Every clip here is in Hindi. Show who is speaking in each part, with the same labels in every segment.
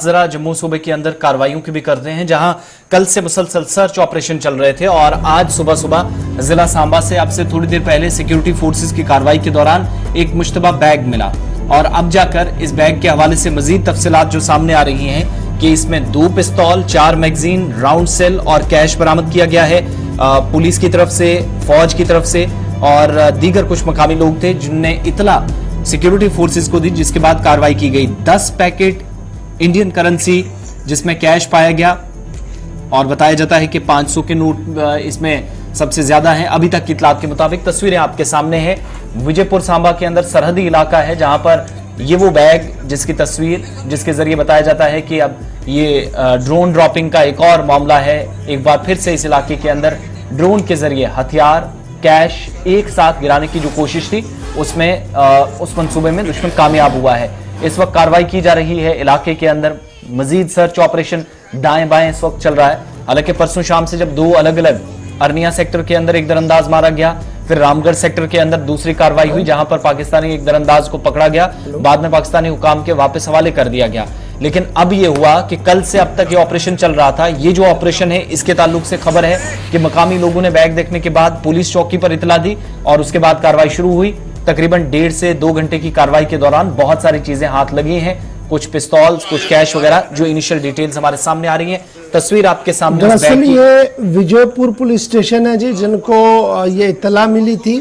Speaker 1: जरा जम्मू सूबे के अंदर कार्रवाइयों की भी करते हैं, जहां कल से मुसलसल सर्च ऑपरेशन चल रहे थे और आज सुबह सुबह जिला सांबा से अब से थोड़ी देर पहले सिक्योरिटी फोर्सेस की कार्रवाई के दौरान एक मुश्तबा बैग मिला और अब जाकर इस बैग के हवाले से मजीद तफसीलात जो सामने आ रही हैं कि इसमें 2 पिस्तौल, 4 मैगजीन, राउंड सेल और कैश बरामद किया गया है पुलिस की तरफ से, फौज की तरफ से और दीगर कुछ मकामी लोग थे जिनने इतला सिक्योरिटी फोर्सेस को दी, जिसके बाद कार्रवाई की गई। 10 पैकेट इंडियन करेंसी जिसमें कैश पाया गया और बताया जाता है कि 500 के नोट इसमें सबसे ज्यादा हैं। अभी तक की इतलात के मुताबिक तस्वीरें आपके सामने हैं। विजयपुर सांबा के अंदर सरहदी इलाका है जहां पर ये वो बैग जिसकी तस्वीर जिसके जरिए बताया जाता है कि अब ये ड्रोन ड्रॉपिंग का एक और मामला है। एक बार फिर से इस इलाके के अंदर ड्रोन के जरिए हथियार, कैश एक साथ गिराने की जो कोशिश थी उसमें उस मंसूबे में दुश्मन कामयाब हुआ है। इस वक्त कार्रवाई की जा रही है इलाके के अंदर, मजीद सर्च ऑपरेशन दाएं बाएं इस वक्त चल रहा है। हालांकि परसों शाम से जब 2 अलग अलग अरनिया सेक्टर के अंदर एक दरअंदाज मारा गया, फिर रामगढ़ सेक्टर के अंदर दूसरी कार्रवाई हुई जहां पर पाकिस्तानी एक दरअंदाज को पकड़ा गया, बाद में पाकिस्तानी हुकाम के वापस हवाले कर दिया गया। लेकिन अब यह हुआ कि कल से अब तक ये ऑपरेशन चल रहा था। ये जो ऑपरेशन है इसके ताल्लुक से खबर है कि मकामी लोगों ने बैग देखने के बाद पुलिस चौकी पर इतला दी और उसके बाद कार्रवाई शुरू हुई। तकरीबन 1.5 से 2 घंटे की कार्रवाई के दौरान बहुत सारी चीजें हाथ लगी हैं, कुछ पिस्तौल्स, कुछ कैश वगैरह, जो इनिशियल डिटेल्स हमारे सामने आ रही हैं। तस्वीर आपके सामने।
Speaker 2: दरअसल ये विजयपुर पुलिस स्टेशन है जी, जिनको ये इत्तला मिली थी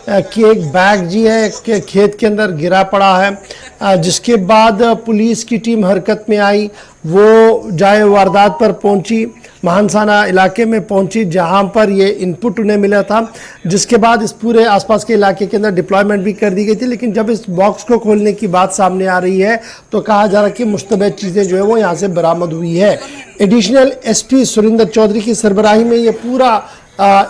Speaker 2: कि एक बैग जी है कि खेत के अंदर गिरा पड़ा है, जिसके बाद पुलिस की टीम हरकत में आई। वो जाए वारदात पर पहुंची, महानसाना इलाके में पहुंची जहां पर ये इनपुट उन्हें मिला था, जिसके बाद इस पूरे आसपास के इलाके के अंदर डिप्लॉयमेंट भी कर दी गई थी। लेकिन जब इस बॉक्स को खोलने की बात सामने आ रही है तो कहा जा रहा है कि मुश्तबह चीज़ें जो है वो यहाँ से बरामद हुई है। एडिशनल एसपी सुरिंदर चौधरी की सरबराही में ये पूरा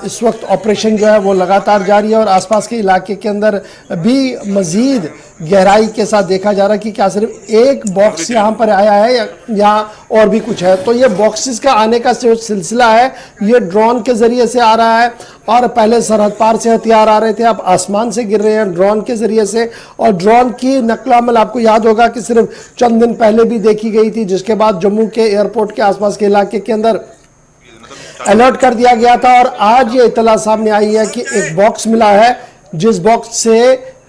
Speaker 2: इस वक्त ऑपरेशन जो है वो लगातार जारी है और आसपास के इलाके के अंदर भी मजीद गहराई के साथ देखा जा रहा है कि क्या सिर्फ एक बॉक्स यहाँ पर आया है या और भी कुछ है। तो ये बॉक्सेस का आने का जो सिलसिला है ये ड्रोन के जरिए से आ रहा है और पहले सरहद पार से हथियार आ रहे थे, अब आसमान से गिर रहे हैं ड्रोन के जरिए से। और ड्रोन की नकल-अमल आपको याद होगा कि सिर्फ चंद दिन पहले भी देखी गई थी, जिसके बाद जम्मू के एयरपोर्ट के आसपास के इलाके के अंदर अलर्ट कर दिया गया था। और आज ये इत्तला सामने आई है कि एक बॉक्स मिला है जिस बॉक्स से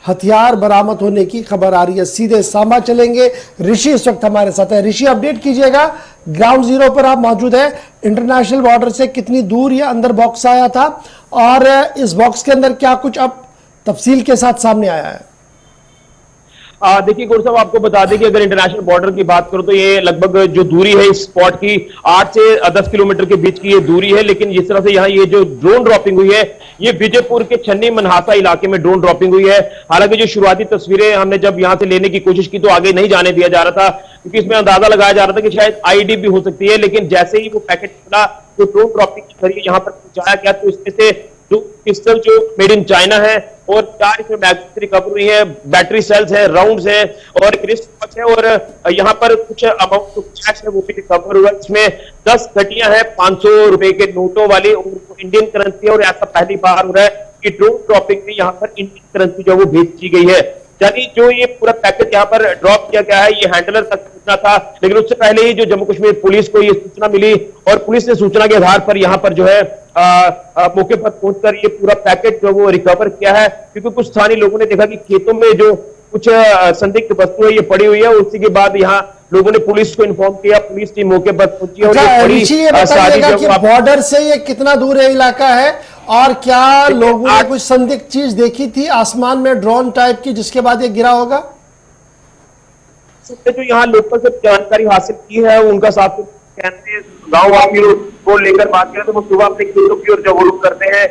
Speaker 2: हथियार बरामद होने की खबर आ रही है। सीधे सांबा चलेंगे, ऋषि इस वक्त हमारे साथ है। ऋषि, अपडेट कीजिएगा, ग्राउंड जीरो पर आप मौजूद है। इंटरनेशनल बॉर्डर से कितनी दूर ये अंदर बॉक्स आया था और इस बॉक्स के अंदर क्या कुछ अब तफसील के साथ सामने आया है?
Speaker 3: देखिए गुरु साहब, आपको बता दें कि अगर इंटरनेशनल बॉर्डर की बात करो तो ये लगभग जो दूरी है इस स्पॉट की 8 से 10 किलोमीटर के बीच की ये दूरी है। लेकिन जिस तरह से यहाँ ये जो ड्रोन ड्रॉपिंग हुई है ये विजयपुर के छन्नी मनहासा इलाके में ड्रोन ड्रॉपिंग हुई है। हालांकि जो शुरुआती तस्वीरें हमने जब यहाँ से लेने की कोशिश की तो आगे नहीं जाने दिया जा रहा था, क्योंकि इसमें अंदाजा लगाया जा रहा था कि शायद आईडी भी हो सकती है। लेकिन जैसे ही वो पैकेट खुला तो ड्रोन ड्रॉपिंग के जरिए यहाँ पर पहुंचाया गया तो इसमें से जो पिस्टल जो मेड इन चाइना है और 4 इसमें मैगजीन रिकवर हुई है, बैटरी सेल्स है, राउंड्स है और एक रिस्ट वॉच है और यहाँ पर कुछ अमाउंट जो कैश है वो भी रिकवर हुआ। इसमें 10 घटियां हैं 500 रुपए के नोटों वाली और इंडियन करेंसी है। और ऐसा पहली बार हो रहा है कि ड्रोन ड्रॉपिंग में यहाँ पर इंडियन करेंसी जो वो भेजी गई है। यानी जो ये पूरा पैकेज यहाँ पर ड्रॉप किया गया है ये हैंडलर तक सूचना था, लेकिन उससे पहले ही जो जम्मू कश्मीर पुलिस को ये सूचना मिली और पुलिस ने सूचना के आधार पर यहाँ पर जो है मौके पर पहुंचकर ये पूरा पैकेट जो वो रिकवर किया है। क्योंकि कुछ स्थानीय लोगों ने देखा कि खेतों में जो कुछ संदिग्ध वस्तु है ये पड़ी हुई है। उसी के बाद यहाँ लोगों ने पुलिस को इन्फॉर्म किया, पुलिस टीम मौके पर पहुंची और
Speaker 2: ये बॉर्डर से ये कितना दूर है इलाका है और क्या लोगों ने कुछ संदिग्ध चीज देखी थी आसमान में ड्रोन टाइप की जिसके बाद ये गिरा होगा?
Speaker 3: जो यहाँ लोकल से जानकारी हासिल की है उनका साथ गाँव वासियों को लेकर बात करें तो वो सुबह अपने खेतों की ओर जब वो लोग करते हैं,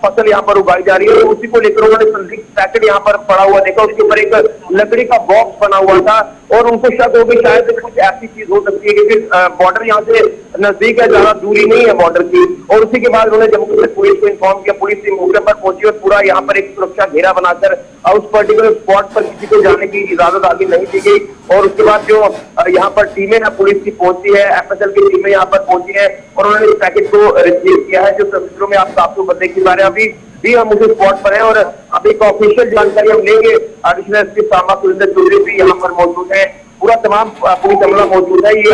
Speaker 3: फसल यहाँ पर उगाई जा रही है, उसी को लेकर उन्होंने संदिग्ध पैकेट यहाँ पर पड़ा हुआ देखा। उसके ऊपर एक लकड़ी का बॉक्स बना हुआ था और उनको शक हो गई शायद कुछ ऐसी चीज हो सकती है क्योंकि बॉर्डर यहाँ से नजदीक है, ज्यादा दूरी नहीं है बॉर्डर की। और उसी के बाद उन्होंने जम्मू कश्मीर पुलिस को इन्फॉर्म किया, पुलिस टीम मौके पर पहुंची और पूरा यहाँ पर एक सुरक्षा घेरा बनाकर उस पर्टिकुलर स्पॉट पर किसी को जाने की इजाजत आगे नहीं दी गई। और उसके बाद जो यहाँ पर टीमें है पुलिस की पहुंची है, एफएसएल की टीमें यहाँ पर पहुंची है और उन्होंने इस पैकेट को रिसीव किया है। जो तस्वीरों में आपको देखने पा रहे हैं अभी भी हम उसी स्पॉट पर हैं और अभी एक ऑफिशियल जानकारी हम लेंगे। एडिशनल एसपी सांबा सुरिंदर चौधरी भी यहाँ पर मौजूद है, पूरा तमाम पुलिस अमला मौजूद है। ये